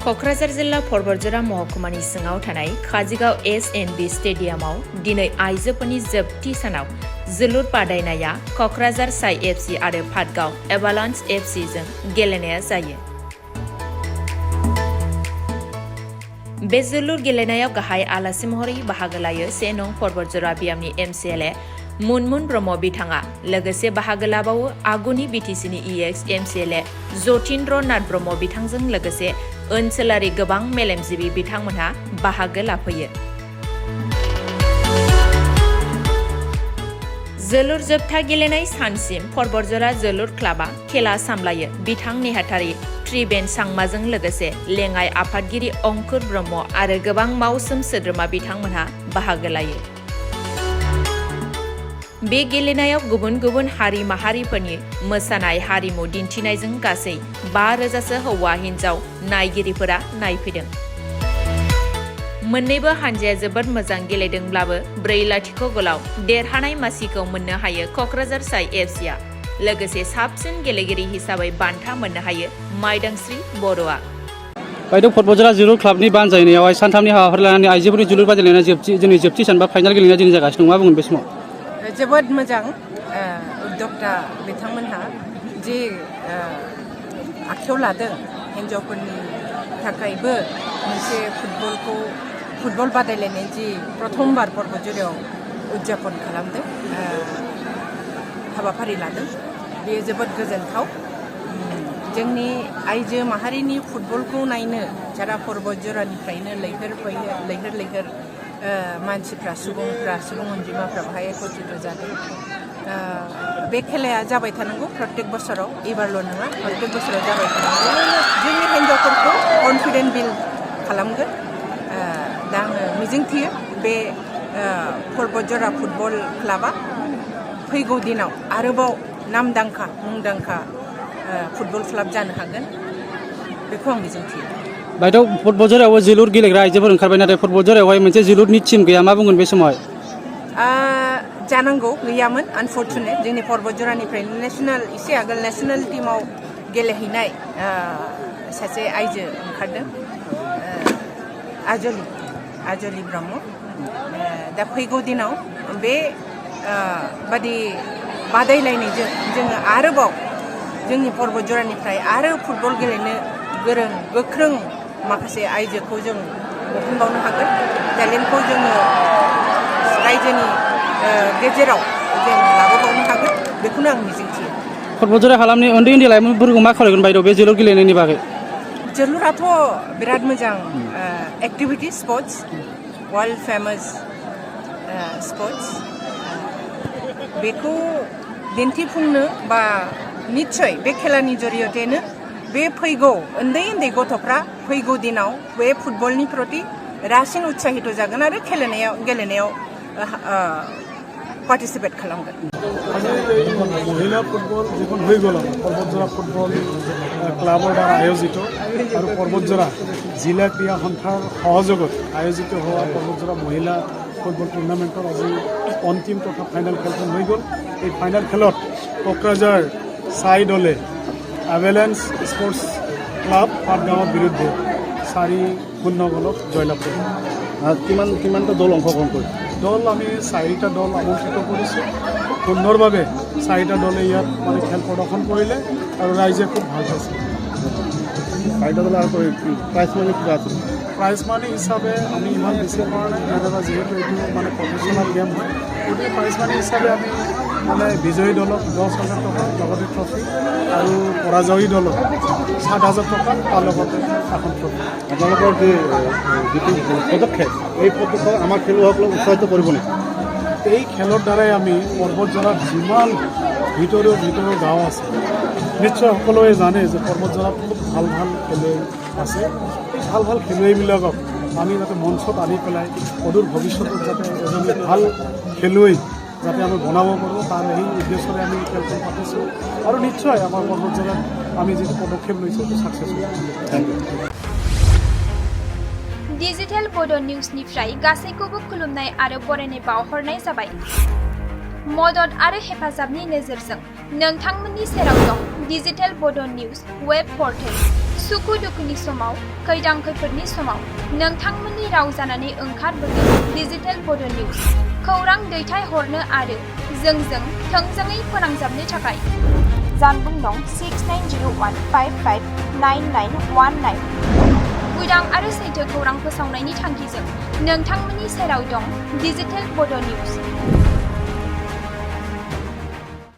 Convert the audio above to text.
क'क्राझार जिल्ला बतझर महकुमानि सिङाव थानाय काजिगाव SNB स्टेडियामाव दिनै आइजोफोरनि जोबथि सानाव जोलुर बादायनाया क'क्राझार साइ FC आरो पाटगाव Avalanche FCजों गेलेनाया जायो। बे जोलुर गेलेनायाव गाहाय आलासि महरै बाहागो लायो 1 नं बतझर बियामनि MCLA मुनमुन ब्रह्म बिथाङा लोगोसे बाहागो लाबावो आगुनि BTCनि EX MCLA जतीन्द्र नाथ ब्रह्म बिथांजों लोगोसे ओनसोलारि गोबां मेलेमजिबि बिथांमोनहा बाहागो लाफैयो। जोलुर जोबथा गेलेनाय सानसिम बतझर जोलुर क्लाबा खेला सामलायो। बिथां नेहाथारि त्रिबेन सांमाजों लोगोसे लेङाइ आफादगिरि अंकुर ब्रह्म आरो गोबां मावसोम सोद्रोमा बिथांमोनहा बाहागो लायो। बे गेलेनायाव गुबुन गुबुन हारि माहारिफोरनि मोसानाय हारिमु दिन्थिनायजों गासै 5,000सो हौवा हिन्जाव नायगिरिफोरा नायफैदों। मोन्नैबो हानजाया जोबोद मोजां गेलेदोंब्लाबो 4-0 गलाव देरहानाय मासिखौ मोननो हायो क'क्राझार साइ FCआ। लोगोसे साबसिन गेलेगिरि हिसाबै बान्था मोननो हायो माइदांस्रि बर'आ। बायद' बतझर जोलुर क्लाबनि बानजायनायावहाय सानथामनि हाबाफारि लानानै आइजोफोरनि जोलुर बादायलायनाया जोंनि जोबथि सान बा फाइनाल गेलेनाया दिनै जागासिनो दं। मा बुंगोन बे समाव? जोबोद मोजां उद्यक्ता बिथांमोनहा जे आखायाव लादों हिन्जावफोरनि थाखायबो मोनसे फुटबल बादायलायनाय जि प्रथमबार बतझराव उदजापन खालामदों हाबाफारि लादों बेयो जोबोद गोजोनथाव। जोंनि आइजो माहारिनि फुटबलखौ नायनो सारा बतझरनिफ्रायनो लैहोर मानसिफ्रा सुबुं अनजिमाफ्रा बाहाय एकत्रित जादों। बे खेलाया जाबाय थानांगौ प्रत्येक बोसोराव, एबारल' नङा प्रत्येक बोसोराव जाबाय थानांगौ। जोंनि हिन्जावफोरखौ कनफिडेन्ट बिल्ड खालामगोन। दा आङो मिजिंथियो बे बतझर फुटबल क्लाबा फैगौ दिनाव आरोबाव मुंदांखा फुटबल क्लाब जानो हागोन बेखौ आं मिजिंथियो। बायद' बतझरावबो जोलुर गेलेग्रा आइजोफोर ओंखारबाय, नाथाय बतझरावहाय मोनसे जोलुरनि टीम गैया। मा बुंगोन बे समावहाय? जानांगौ गैयामोन आनफर्चुनेट। जोंनि बतझरनिफ्राय एसे आगोल नेशनेल टीमाव गेलेहैनाय सासे आइजो ओंखारदों आजलि ब्रह्म। दा फैगौ दिनाव बे बादायलायनायजों जोङो आरोबाव जोंनि बतझरनिफ्राय आरो फुटबल गेलेनो गोरों गोख्रों माखासे आइजोखौ जों बहनबावनो हागोन। टेलेन्टखौ जोङो रायजोनि गेजेराव जों लाबोबावनो हागोन बेखौनो आं मिजिंथियो। बतझर हालामनि उन्दै लाइमोनफोरखौ मा खावलायगोन बायद' बे जोलुर गेलेनायनि बागै? जोलुराथ' बिराद मोजां activity sports, world famous sports. बेखौ दिन्थिफुंनो बा निस्सय बे खेलानि जरियतेनो बे फैगौ उन्दै गथ'फ्रा फैगौ दिनाव बे फुटबलनि प्रति रासिन उत्साहित जागोन आरो गेलेनायाव पार्टिसिपेट खालामगोन। মহিলা ফুটবল যখন হয়ে গেল বতঝর ফুটবল ক্লাবৰ দ্বাৰা আয়োজিত আৰু বতঝৰ জিলা ক্ৰীড়া সন্থাৰ সহযোগত আয়োজিত হোৱা বতঝৰ মহিলা ফুটবল টুৰ্ণামেণ্টৰ আজি অন্তিম তথা ফাইনেল খেলখন হৈ গ'ল। এই ফাইনেল খেলত ক'ক্ৰাঝাৰ চাই দলে Avalanche FCজ ক্লাব পাটগাঁৱৰ বিৰুদ্ধে 4-0 গলত জয়লাভ কৰিলে। কিমানটা দল অংশগ্ৰহণ কৰিছে? দল আমি 4টা দল আমন্ত্ৰিত কৰিছোঁ। সুন্দৰভাৱে 4টা দলে ইয়াত খেল প্ৰদৰ্শন কৰিলে আৰু ৰাইজে খুব ভাল পাইছে। 4টা দল আৰু প্ৰাইজ মানি কিবা আছে? প্ৰাইজ মানি হিচাপে আমি ইমান বেছি কৰা নাই, যিহেতু এইটো প্ৰফেশ্যনেল গেম হয়। গতিকে প্ৰাইজ মানি হিচাপে আমি বিজয়ী দলক 10,000 টকা লগতে ট্ৰফি আৰু পৰাজয়ী দলক 7,000 টকা তাৰ লগতে এখন ট্ৰফি। আপোনালোকৰ যিটো পদক্ষেপ এই পদক্ষেপ আমাৰ খেলুৱৈসকলক উৎসাহিত কৰিব নেকি? এই খেলৰ দ্বাৰাই আমি বতঝৰত যিমান ভিতৰৰ গাঁও আছে নিশ্চয় সকলোৱে জানে যে বতঝৰত খুব ভাল খেলুৱৈ আছে। এই ভাল খেলুৱৈবিলাকক আমি যাতে মঞ্চত আনি পেলাই অদূৰ ভৱিষ্যতত যাতে এজনী ভাল খেলুৱৈ যাতে আমি বনাব পাৰোঁ তাৰ সেই উদ্দেশ্যৰে আমি খেলখন পাতিছোঁ আৰু নিশ্চয় আমাৰ বতঝৰত আমি যিটো পদক্ষেপ লৈছোঁ সেইটো ছাকচেছ হ'ব। Thank you. डिजिटेल बोडो निउजनिफ्राय गासैखौबो खुलुमनाय आरो बरायनाय बावहरनाय जाबाय। मदद आरो हेफाजाबनि नोजोरजों नोंथांमोननि सेराव दं डिजिटेल बड' निउज वेब पर्टेल सुखु दुखुनि समाव खैदां खैफोदनि समाव नोंथांमोननि राव जानानै ओंखारबोगोन डिजिटेल बड' निउज खौरां दैथाय हरनो आरो जोंजों थोंजोङै फोनांजाबनो थाखाय जानबुं दं 6901559919 उदां आरो सैथो खौरां फोसावनायनि थांखिजों नोंथांमोननि सेराव दं डिजिटेल बड' निउज।